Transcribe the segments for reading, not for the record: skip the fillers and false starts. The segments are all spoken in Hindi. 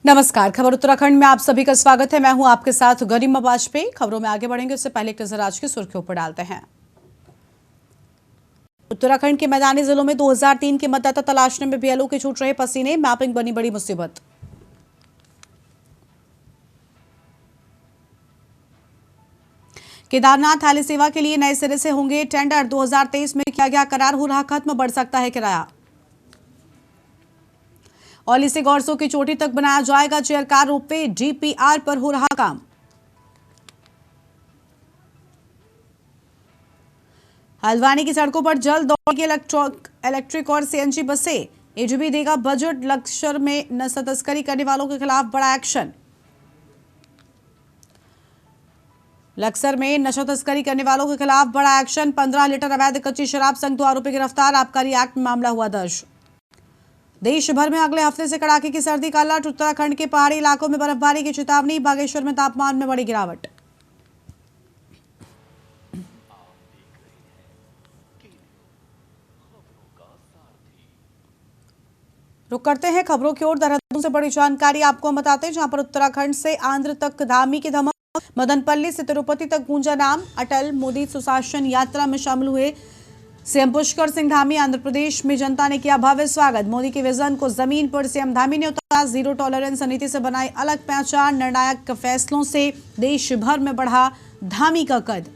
नमस्कार। खबर उत्तराखंड में आप सभी का स्वागत है। मैं हूं आपके साथ गरिमा वाजपेयी। खबरों में आगे बढ़ेंगे उससे पहले एक नजर आज की सुर्खियों पर डालते हैं। उत्तराखंड के मैदानी जिलों में 2003 के मतदाता तलाशने में बीएलओ के छूट रहे पसीने, मैपिंग बनी बड़ी मुसीबत। केदारनाथ हेली सेवा के लिए नए सिरे से होंगे टेंडर। 2023 में किया गया करार हो रहा खत्म, बढ़ सकता है किराया। औली से गौरसो की चोटी तक बनाया जाएगा चेयर कार रोपवे, डीपीआर पर हो रहा काम। हल्द्वानी की सड़कों पर जल्द दौड़ेगी इलेक्ट्रिक और सीएनजी बसें। एजीबी देगा बजट। लक्सर में नशा तस्करी करने वालों के खिलाफ बड़ा एक्शन। लक्सर में नशा तस्करी करने वालों के खिलाफ बड़ा एक्शन। 15 लीटर अवैध कच्ची शराब संग 2 आरोपी गिरफ्तार। आबकारी एक्ट में मामला हुआ दर्ज। देश भर में अगले हफ्ते से कड़ाके की सर्दी का अलर्ट। उत्तराखंड के पहाड़ी इलाकों में बर्फबारी की चेतावनी। बागेश्वर में तापमान में बड़ी गिरावट। रुक करते हैं खबरों की ओर। देहरादून से बड़ी जानकारी आपको बताते हैं, जहां पर उत्तराखंड से आंध्र तक धामी की धमक। मदनपल्ली से तिरुपति तक गूंजा नाम। अटल मोदी सुशासन यात्रा में शामिल हुए सीएम पुष्कर सिंह धामी। आंध्र प्रदेश में जनता ने किया भव्य स्वागत। मोदी के विजन को जमीन पर सीएम धामी ने उतारा। जीरो टॉलरेंस नीति से बनाई अलग पहचान। निर्णायक फैसलों से देश भर में बढ़ा धामी का कद।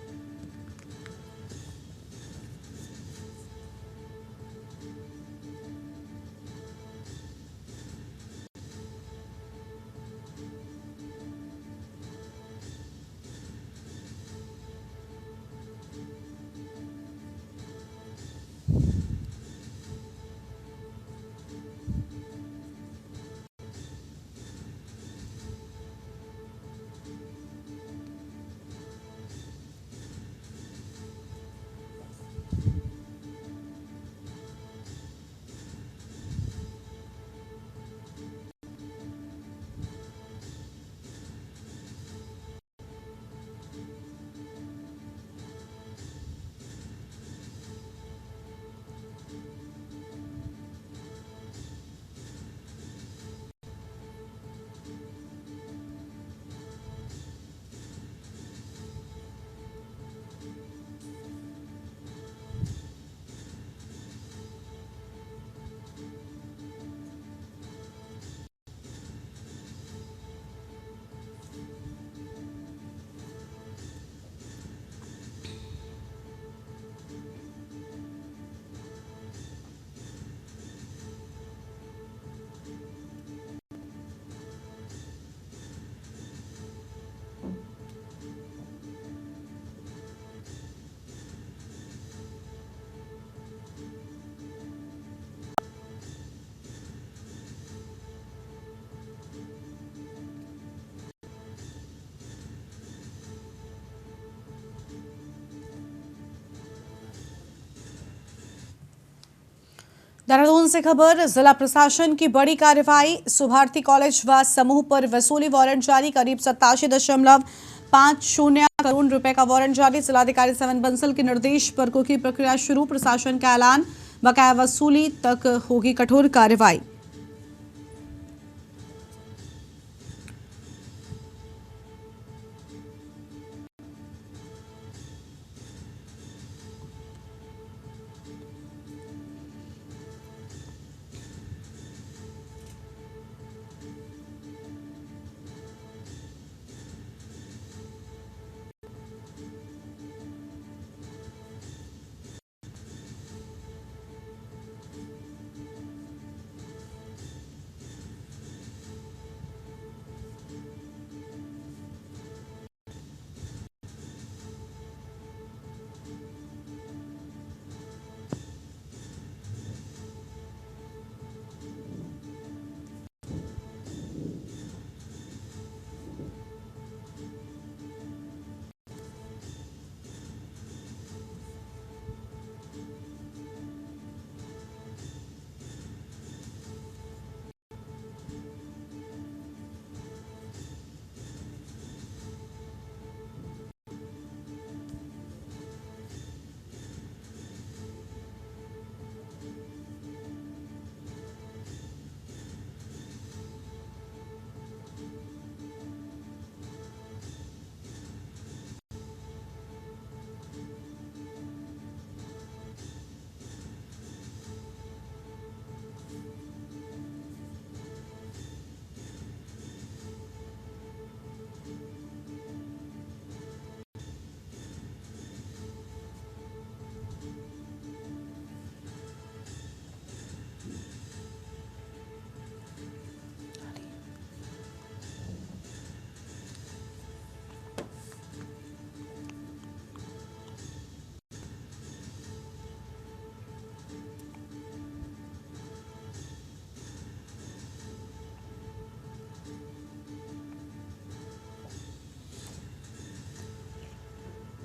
देहरादून से खबर। जिला प्रशासन की बड़ी कार्रवाई। सुभारती कॉलेज व समूह पर वसूली वारंट जारी। करीब 87.50 करोड़ रुपए का वारंट जारी। जिलाधिकारी सवन बंसल के निर्देश पर कुकी प्रक्रिया शुरू। प्रशासन का ऐलान, बकाया वसूली तक होगी कठोर कार्रवाई।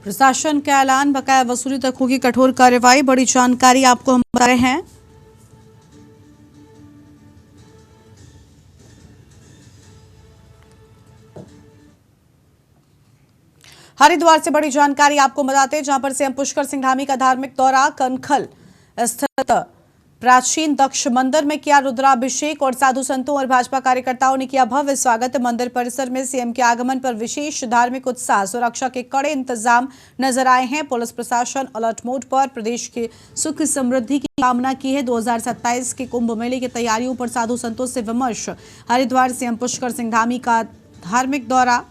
प्रशासन का ऐलान, बकाया वसूली तक होगी कठोर कार्रवाई। बड़ी जानकारी आपको हम बता रहे हैं। हरिद्वार से बड़ी जानकारी आपको बताते हैं, जहां पर सीएम पुष्कर सिंह धामी का धार्मिक दौरा। कनखल स्थित प्राचीन दक्ष मंदिर में किया रुद्राभिषेक और साधु संतों और भाजपा कार्यकर्ताओं ने किया भव्य स्वागत। मंदिर परिसर में सीएम के आगमन पर विशेष धार्मिक उत्साह, सुरक्षा के कड़े इंतजाम नजर आए हैं। पुलिस प्रशासन अलर्ट मोड पर प्रदेश के सुख समृद्धि की कामना की है। 2027 के कुंभ मेले की तैयारियों पर साधु संतों से विमर्श। हरिद्वार सीएम पुष्कर सिंह धामी का धार्मिक दौरा।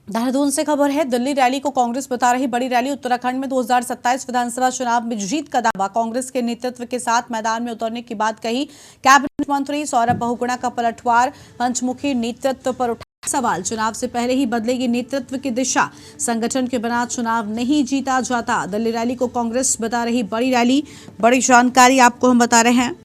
देहरादून से खबर है, दिल्ली रैली को कांग्रेस बता रही बड़ी रैली। उत्तराखंड में 2027 विधानसभा चुनाव में जीत का दावा। कांग्रेस के नेतृत्व के साथ मैदान में उतरने की बात कही। कैबिनेट मंत्री सौरभ बहुगुणा का पलटवार। पंचमुखी नेतृत्व पर उठा सवाल। चुनाव से पहले ही बदलेगी नेतृत्व की दिशा। संगठन के बिना चुनाव नहीं जीता जाता। दिल्ली रैली को कांग्रेस बता रही बड़ी रैली। बड़ी जानकारी आपको हम बता रहे हैं।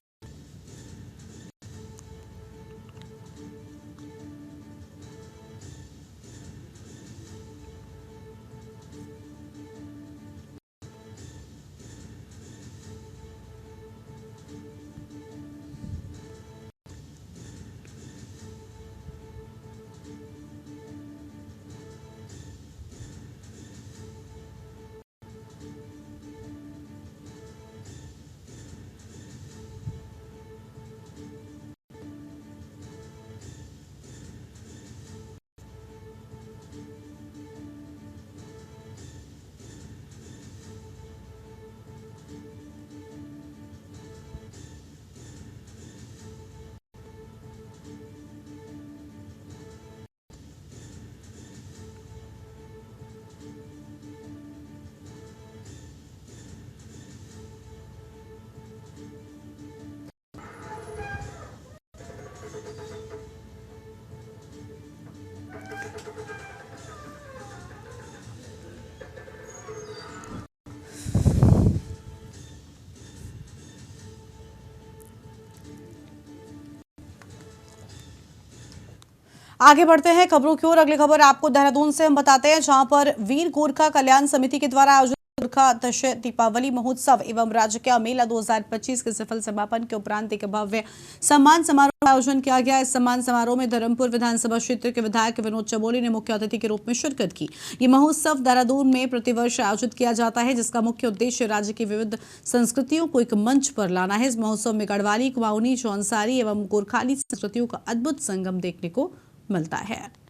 आगे बढ़ते हैं खबरों की ओर। अगली खबर आपको देहरादून से हम बताते हैं, जहां पर वीर गोरखा कल्याण समिति के द्वारा आयोजित गोरखा दशहरा दीपावली महोत्सव एवं राजकीय मेला 2025 के सफल समापन के उपरांत एक भव्य सम्मान समारोह का आयोजन किया गया। इस सम्मान समारोह में धर्मपुर विधानसभा क्षेत्र के विधायक विनोद चमोली ने मुख्य अतिथि के रूप में शिरकत की। ये महोत्सव देहरादून में प्रतिवर्ष आयोजित किया जाता है, जिसका मुख्य उद्देश्य राज्य की विविध संस्कृतियों को एक मंच पर लाना है। इस महोत्सव में गढ़वाली, कुमाऊनी, जौनसारी एवं गोरखाली संस्कृतियों का अद्भुत संगम देखने को मिलता है।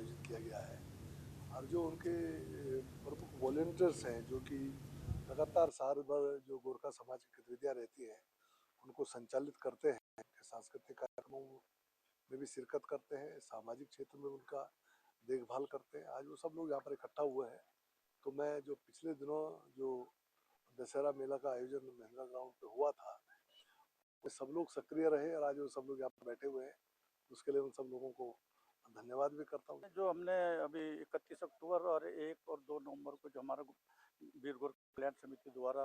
आयोजित किया गया है। और जो उनके प्रमुख वॉलंटियर्स हैं, जो कि लगातार साल भर जो गोरखा समाज की गतिविधियाँ रहती हैं उनको संचालित करते हैं, सांस्कृतिक कार्यक्रमों में भी शिरकत करते हैं, सामाजिक क्षेत्र में उनका देखभाल करते हैं। आज वो सब लोग यहाँ पर इकट्ठा हुए हैं। तो मैं जो पिछले दिनों जो दशहरा मेला का आयोजन महिंद्रा ग्राउंड पे हुआ था, वो सब लोग सक्रिय रहे और आज वो सब लोग यहाँ पर बैठे हुए हैं। उसके लिए उन सब लोगों को धन्यवाद भी करता हूँ। जो हमने अभी 31 अक्टूबर और 1 और 2 नवंबर को जो हमारा वीर गोरखा कल्याण समिति द्वारा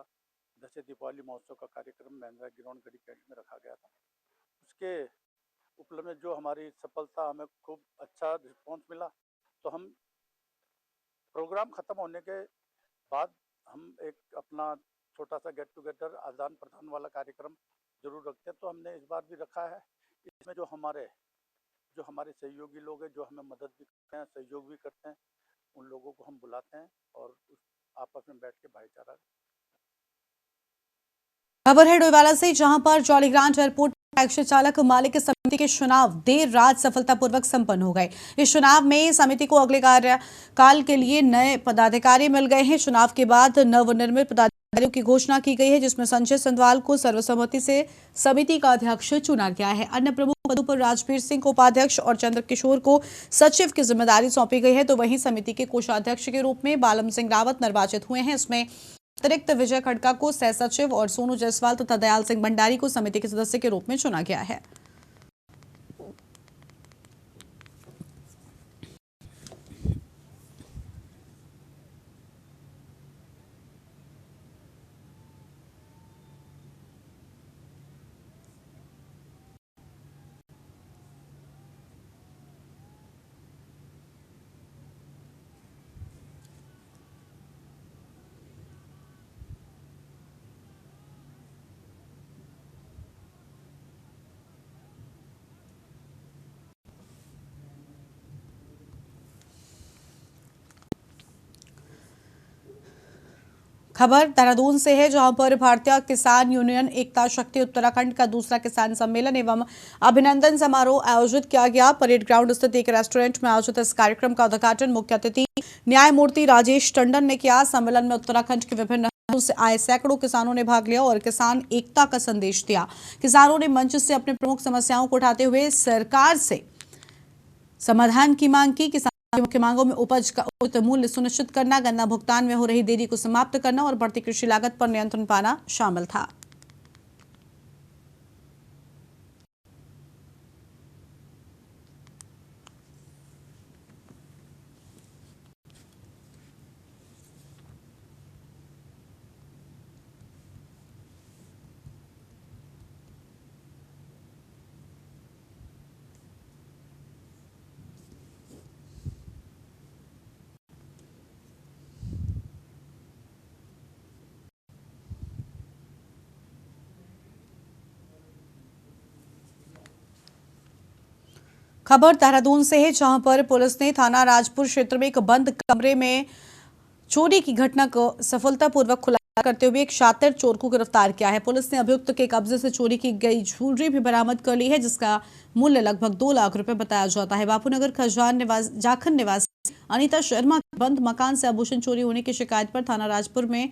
दशहरा दीपावली महोत्सव का कार्यक्रम महिंद्रा ग्राउंड गढ़ी कैंट में रखा गया था, उसके उपलक्ष्य में जो हमारी सफलता, हमें खूब अच्छा रिस्पॉन्स मिला। तो हम प्रोग्राम खत्म होने के बाद हम एक अपना छोटा सा गेट टुगेदर आदान प्रदान वाला कार्यक्रम जरूर रखते हैं। तो हमने इस बार भी रखा है। इसमें जो हमारे सहयोगी लोग हैं, जो हमें मदद भी करते हैं, सहयोग भी करते हैं, उन लोगों को हम बुलाते हैं और आपस में बैठ के भाईचारा। खबर है डोईवाला से, जहां पर जॉलीग्रांट एयरपोर्ट टैक्सी चालक मालिक समिति के चुनाव देर रात सफलतापूर्वक संपन्न हो गए। इस चुनाव में समिति को अगले कार्यकाल के लिए नए पदाधिकारी मिल गए हैं। चुनाव के बाद नवनिर्मित पदाधिकारियों की घोषणा की गई है, जिसमें संजय संधवाल को सर्वसम्मति से समिति का अध्यक्ष चुना गया है। अन्य प्रमुख पदों पर राजवीर सिंह को उपाध्यक्ष और चंद्रकिशोर को सचिव की जिम्मेदारी सौंपी गई है। तो वहीं समिति के कोषाध्यक्ष के रूप में बालम सिंह रावत निर्वाचित हुए हैं। इसमें अतिरिक्त विजय खड़का को सह सचिव और सोनू जायसवाल तथा दयाल सिंह भंडारी को समिति के सदस्य के रूप में चुना गया है। खबर देहरादून से है, जहां पर भारतीय किसान यूनियन एकता शक्ति उत्तराखंड का दूसरा किसान सम्मेलन एवं अभिनंदन समारोह आयोजित किया गया। परेड ग्राउंड स्थित एक रेस्टोरेंट में आयोजित इस कार्यक्रम का उद्घाटन मुख्य अतिथि न्यायमूर्ति राजेश टंडन ने किया। सम्मेलन में उत्तराखंड के विभिन्न राज्यों से आए सैकड़ों किसानों ने भाग लिया और किसान एकता का संदेश दिया। किसानों ने मंच से अपनी प्रमुख समस्याओं को उठाते हुए सरकार से समाधान की मांग की। किसान मुख्य मांगों में उपज का उचित मूल्य सुनिश्चित करना, गन्ना भुगतान में हो रही देरी को समाप्त करना और बढ़ती कृषि लागत पर नियंत्रण पाना शामिल था। खबर देहरादून से है, जहां पर पुलिस ने थाना राजपुर क्षेत्र में एक बंद कमरे में चोरी की घटना को सफलतापूर्वक खुलासा करते हुए एक शातिर चोर को गिरफ्तार किया है। पुलिस ने अभियुक्त के कब्जे से चोरी की गई ज्वेलरी भी बरामद कर ली है, जिसका मूल्य लगभग 2 लाख रुपए बताया जाता है। बापूनगर खजान जाखन निवासी अनीता शर्मा के बंद मकान से आभूषण चोरी होने की शिकायत पर थाना राजपुर में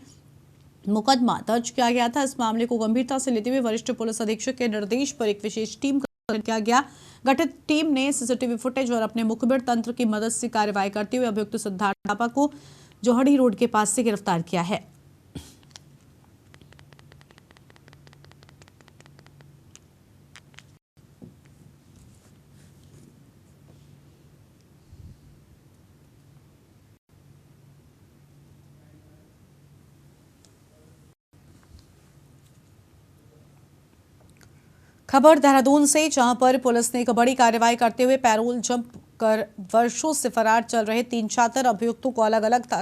मुकदमा दर्ज किया गया था। इस मामले को गंभीरता से लेते हुए वरिष्ठ पुलिस अधीक्षक के निर्देश पर एक विशेष टीम का गठन किया गया। गठित टीम ने सीसीटीवी फुटेज और अपने मुखबिर तंत्र की मदद से कार्रवाई करते हुए अभियुक्त सिद्धार्थ थापा को जोहड़ी रोड के पास से गिरफ्तार किया है। खबर देहरादून से, जहां पर पुलिस ने एक बड़ी कार्रवाई करते हुए पैरोल जंप कर वर्षों से फरार चल रहे 3 छात्र अभियुक्तों को अलग अलग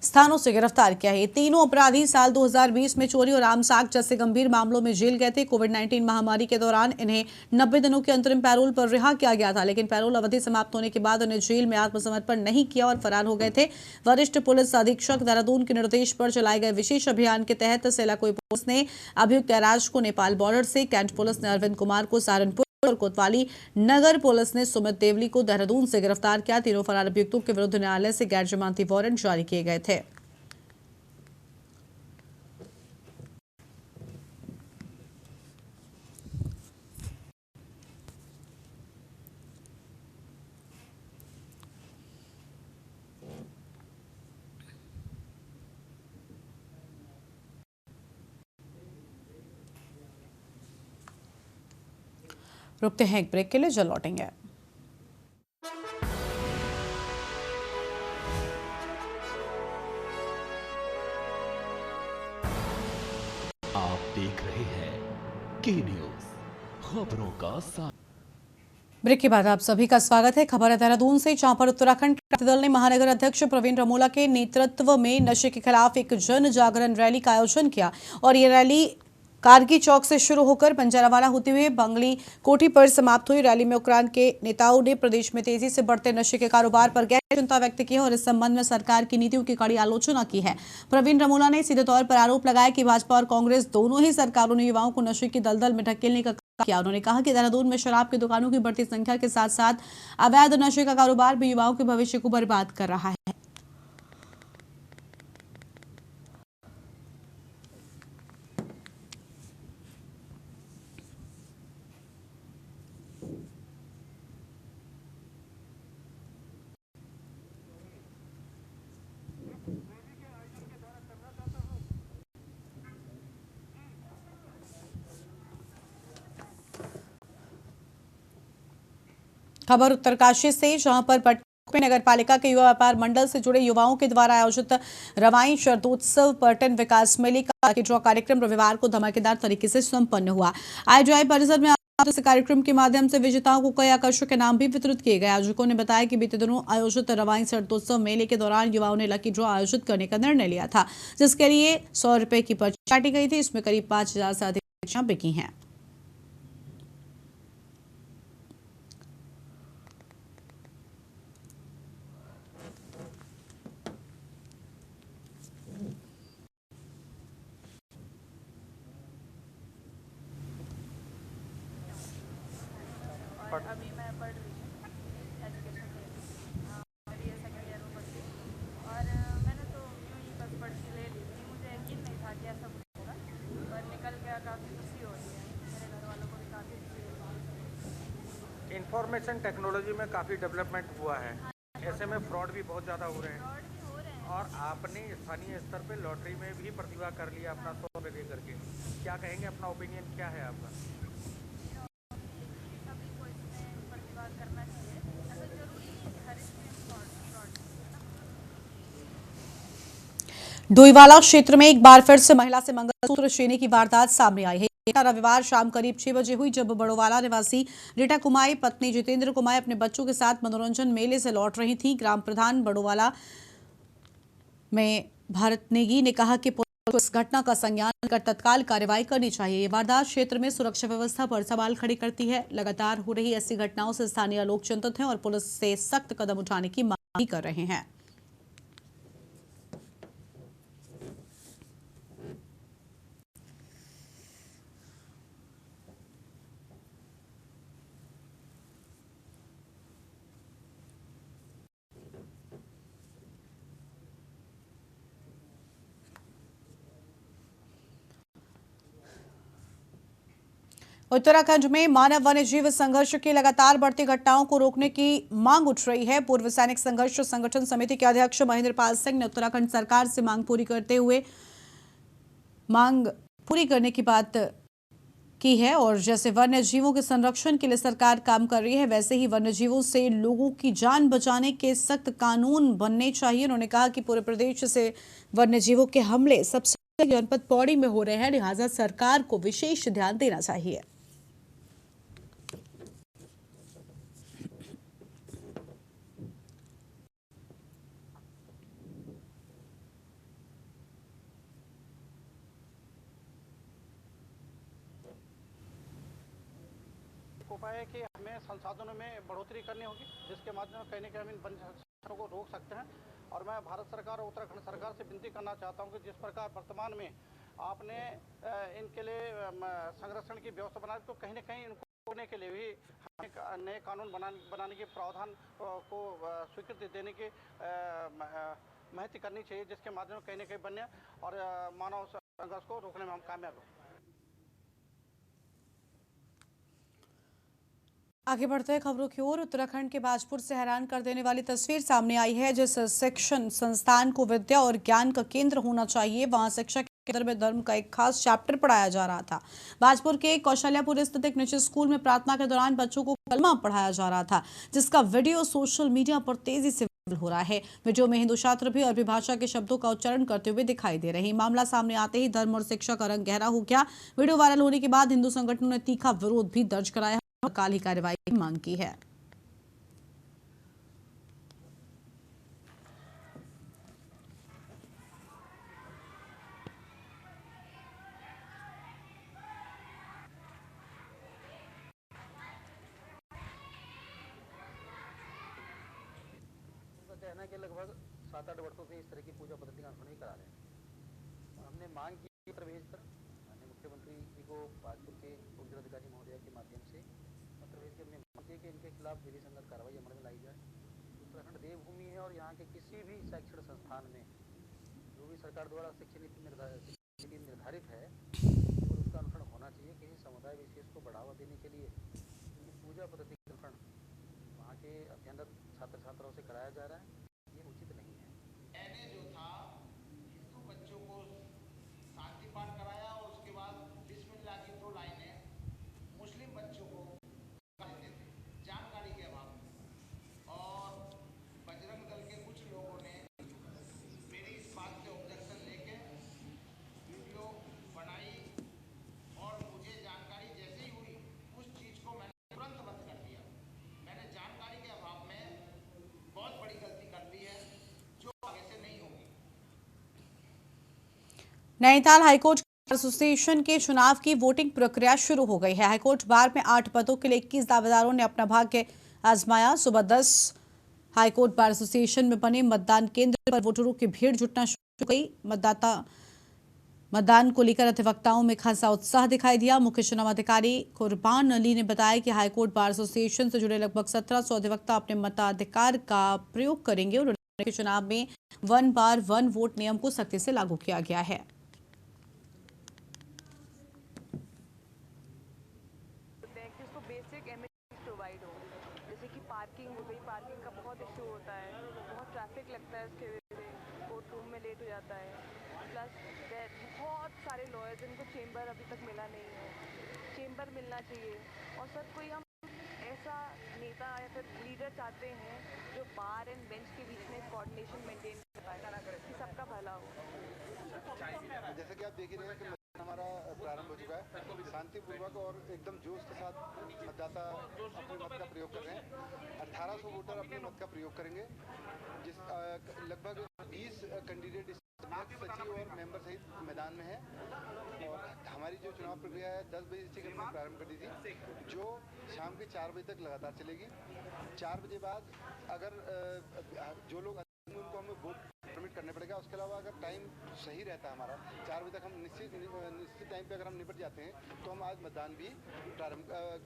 स्थानों से गिरफ्तार किया है। तीनों अपराधी साल 2020 में चोरी और आमसाक जैसे गंभीर मामलों में जेल गए थे। कोविड-19 महामारी के दौरान इन्हें 90 दिनों के अंतरिम पैरोल पर रिहा किया गया था, लेकिन पैरोल अवधि समाप्त होने के बाद उन्हें जेल में आत्मसमर्पण नहीं किया और फरार हो गए थे। वरिष्ठ पुलिस अधीक्षक देहरादून के निर्देश पर चलाए गए विशेष अभियान के तहत सेलाकोई पुलिस ने अभियुक्त ऐराज को नेपाल बॉर्डर से, कैंट पुलिस ने अरविंद कुमार को सहारनपुर और कोतवाली नगर पुलिस ने सुमित देवली को देहरादून से गिरफ्तार किया। तीनों फरार अभियुक्तों के विरुद्ध न्यायालय से गैर जमानती वारंट जारी किए गए थे। रुकते हैं एक ब्रेक के लिए, जल्द लौटेंगे। आप देख रहे हैं के न्यूज, खबरों का साथ। ब्रेक के बाद आप सभी का स्वागत है। खबर है देहरादून से, जहां पर उत्तराखंड क्रांति दल ने महानगर अध्यक्ष प्रवीण रमोला के नेतृत्व में नशे के खिलाफ एक जन जागरण रैली का आयोजन किया और ये रैली कारगी चौक से शुरू होकर पंजारावाला होते हुए बंगली कोठी पर समाप्त हुई। रैली में उक्रांद के नेताओं ने प्रदेश में तेजी से बढ़ते नशे के कारोबार पर गहरी चिंता व्यक्त की और इस संबंध में सरकार की नीतियों की कड़ी आलोचना की है। प्रवीण रमोला ने सीधे तौर पर आरोप लगाया कि भाजपा और कांग्रेस दोनों ही सरकारों ने युवाओं को नशे की दलदल में ढकेलने का किया। उन्होंने कहा कि देहरादून में शराब की दुकानों की बढ़ती संख्या के साथ साथ अवैध नशे का कारोबार भी युवाओं के भविष्य को बर्बाद कर रहा है। खबर उत्तरकाशी से, जहां पर पटना नगर पालिका के युवा व्यापार मंडल से जुड़े युवाओं के द्वारा आयोजित रवाई शरदोत्सव पर्यटन विकास मेले का लकी ड्रॉ कार्यक्रम रविवार को धमाकेदार तरीके से संपन्न हुआ। आईजीआई परिसर में इस कार्यक्रम के माध्यम से विजेताओं को कई आकर्षक इनाम भी वितरित किए गए। आयोजकों ने बताया कि बीते दिनों आयोजित रवाई शरदोत्सव मेले के दौरान युवाओं ने लकी ड्रॉ आयोजित करने का निर्णय लिया था, जिसके लिए 100 रुपए की पर्ची काटी गई थी। इसमें करीब 5000 से अधिक पर्चियां बिकी हैं। और अभी मैं पढ़ रही हूँ, एजुकेशन ले रही हूँ, मेरी ये सेकेंड ईयर में पढ़ती हूँ। और मैंने तो यूँ ही बस पर्ची ले ली थी, मुझे यकीन नहीं था कि ऐसा कुछ होगा, पर निकल गया। काफ़ी खुशी हो रही है, मेरे घर वालों को भी काफ़ी खुशी हो रही है। इंफॉर्मेशन टेक्नोलॉजी में काफ़ी डेवलपमेंट हुआ है, ऐसे में फ्रॉड भी बहुत ज़्यादा हो रहे हैं। फ्रॉड भी हो रहे हैं। और आपने स्थानीय स्तर पे लॉटरी में भी प्रतिभा कर लिया अपना 100 रुपये दे करके, क्या कहेंगे, अपना ओपिनियन क्या है आपका? सभी को इसमें प्रतिभा करना चाहिए, ऐसा जरूरी नहीं है कि हर इसमें फ्रॉड है ना। डोईवाला क्षेत्र में एक बार फिर से महिला से मंगलसूत्र छीनने की वारदात सामने आई है। रविवार शाम करीब 6 बजे हुई, जब बड़ोवाला निवासी रीटा कुमाई पत्नी जितेंद्र कुमाई अपने बच्चों के साथ मनोरंजन मेले से लौट रही थी। ग्राम प्रधान बड़ोवाला में भारत नेगी ने कहा कि पुलिस को इस घटना का संज्ञान कर तत्काल कार्रवाई करनी चाहिए। ये वारदात क्षेत्र में सुरक्षा व्यवस्था पर सवाल खड़े करती है। लगातार हो रही ऐसी घटनाओं से स्थानीय लोग चिंतित हैं और पुलिस से सख्त कदम उठाने की मांग कर रहे हैं। उत्तराखंड में मानव वन्यजीव संघर्ष की लगातार बढ़ती घटनाओं को रोकने की मांग उठ रही है। पूर्व सैनिक संघर्ष संगठन समिति के अध्यक्ष महेंद्र पाल सिंह ने उत्तराखंड सरकार से मांग पूरी करने की बात की है और जैसे वन्य जीवों के संरक्षण के लिए सरकार काम कर रही है, वैसे ही वन्य जीवों से लोगों की जान बचाने के सख्त कानून बनने चाहिए। उन्होंने कहा कि पूरे प्रदेश से वन्य जीवों के हमले सबसे जनपद पौड़ी में हो रहे हैं, लिहाजा सरकार को विशेष ध्यान देना चाहिए। उपाय है कि हमें संसाधनों में बढ़ोतरी करनी होगी, जिसके माध्यम से कहीं ना कहीं हम इन वन्य को रोक सकते हैं। और मैं भारत सरकार और उत्तराखंड सरकार से विनती करना चाहता हूं कि जिस प्रकार वर्तमान में आपने इनके लिए संरक्षण की व्यवस्था बनाई, तो कहीं ना कहीं इनको रोकने के लिए भी हमें नए कानून बनाने के प्रावधान को स्वीकृति देने की महत्व करनी चाहिए, जिसके माध्यम से कहीं न कहीं वन्य और मानव संघर्ष को रोकने में हम कामयाब हों। आगे बढ़ते हैं खबरों की ओर। उत्तराखंड के बाजपुर से हैरान कर देने वाली तस्वीर सामने आई है। जिस शिक्षण संस्थान को विद्या और ज्ञान का केंद्र होना चाहिए, वहां शिक्षा के केंद्र में धर्म का एक खास चैप्टर पढ़ाया जा रहा था। बाजपुर के कौशल्यापुर स्थित एक निजी स्कूल में प्रार्थना के दौरान बच्चों को कलमा पढ़ाया जा रहा था, जिसका वीडियो सोशल मीडिया पर तेजी से हो रहा है। वीडियो में हिंदू छात्र भी अरबी भाषा के शब्दों का उच्चारण करते हुए दिखाई दे रहे हैं। मामला सामने आते ही धर्म और शिक्षा का रंग गहरा हो गया। वीडियो वायरल होने के बाद हिंदू संगठनों ने तीखा विरोध भी दर्ज कराया और काली कार्रवाई की मांग की है। कहना है कि लगभग 7-8 वर्षों से इस तरह की पूजा पद्धति का अनुसरण करा रहे हैं। और हमने मांग की पत्र भेजकर माननीय मुख्यमंत्री जी को बाजपुर के उप जिलाधिकारी महोदय के माध्यम से पत्र भेज के हमने मांग की कि इनके खिलाफ विधि संगत कार्रवाई अमल में लाई जाए। उत्तराखंड देवभूमि है और यहाँ के किसी भी शैक्षणिक संस्थान में जो भी सरकार द्वारा शिक्षा नीति निर्धारित है केवल उसका अनुसरण होना चाहिए। किसी समुदाय विशेष को बढ़ावा देने के लिए पूजा पद्धति का अनुसरण वहाँ के अध्ययनरत छात्र छात्राओं से कराया जा रहा है, ये उचित नहीं है। मैंने जो था हिंदू बच्चों को शांति पाठ कराया और उसके बाद बिस्मिल्लाह की 2 लाइनें मुस्लिम बच्चों को देते थे जानकारी के अभाव में। और बजरंग दल के कुछ लोगों ने मेरी इस बात से ऑब्जेक्शन लेके वीडियो बनाई और मुझे जानकारी जैसे ही हुई उस चीज़ को मैंने तुरंत बंद कर दिया। मैंने जानकारी के अभाव में बहुत बड़ी गलती कर दी है जो आगे से नहीं होगी। नैनीताल हाईकोर्ट बार एसोसिएशन के चुनाव की वोटिंग प्रक्रिया शुरू हो गई है। हाईकोर्ट बार में 8 पदों के लिए 21 दावेदारों ने अपना भाग्य आजमाया। सुबह 10 हाईकोर्ट बार एसोसिएशन में बने मतदान केंद्र पर वोटरों की भीड़ जुटना शुरू हो गई। मतदान को लेकर अधिवक्ताओं में खासा उत्साह दिखाई दिया। मुख्य चुनाव अधिकारी कुर्बान अली ने बताया कि हाईकोर्ट बार एसोसिएशन से जुड़े लगभग 1700 अधिवक्ता अपने मताधिकार का प्रयोग करेंगे। उन्होंने चुनाव में 1 बार 1 वोट नियम को सख्ती से लागू किया गया है। इसको बेसिक एमिनिटीज प्रोवाइड हो, जैसे कि पार्किंग हो गई। पार्किंग का बहुत इशू होता है, बहुत ट्रैफिक लगता है, इसके वजह से कोर्ट रूम में लेट हो जाता है। प्लस बहुत सारे लॉयर्स जिनको चेंबर अभी तक मिला नहीं है, चेंबर मिलना चाहिए। और सर कोई हम ऐसा नेता या फिर लीडर चाहते हैं जो बार एंड बेंच के बीच में कोऑर्डिनेशन मेंटेन कर पाए कि सबका भला हो। जैसे कि आप देख ही रहे हैं कि मतदान हमारा प्रारंभ हो चुका है। शांतिपूर्वक और एकदम जोश के साथ मतदाता अपने मत का प्रयोग कर रहे हैं। 1800 वोटर अपने मत का प्रयोग करेंगे, जिस लगभग 20 कैंडिडेट सचिव और मेंबर सहित मैदान में है। और हमारी जो चुनाव प्रक्रिया है 10 बजे से हमने प्रारंभ कर दी थी, जो शाम के 4 बजे तक लगातार चलेगी। 4 बजे बाद अगर जो लोग उनको हमें वोट सबमिट करने पड़ेगा। उसके अलावा अगर टाइम सही रहता है हमारा 4 बजे तक हम निश्चित टाइम पे अगर हम निपट जाते हैं तो हम आज मतदान भी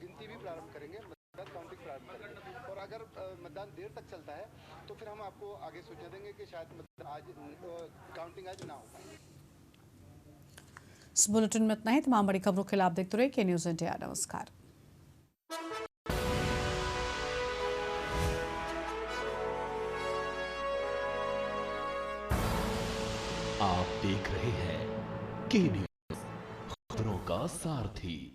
गिनती भी प्रारंभ करेंगे, मतदान काउंटिंग प्रारंभ करेंगे। और अगर मतदान देर तक चलता है तो फिर हम आपको आगे सूचना देंगे कि शायद मतदान आज काउंटिंग आज ना हो पाए। इस बुलेटिन में इतना ही। तमाम बड़ी खबरों के लिए आप देखते रहिए के न्यूज़ इंडिया। नमस्कार। आप देख रहे हैं के न्यूज़, खबरों का सारथी।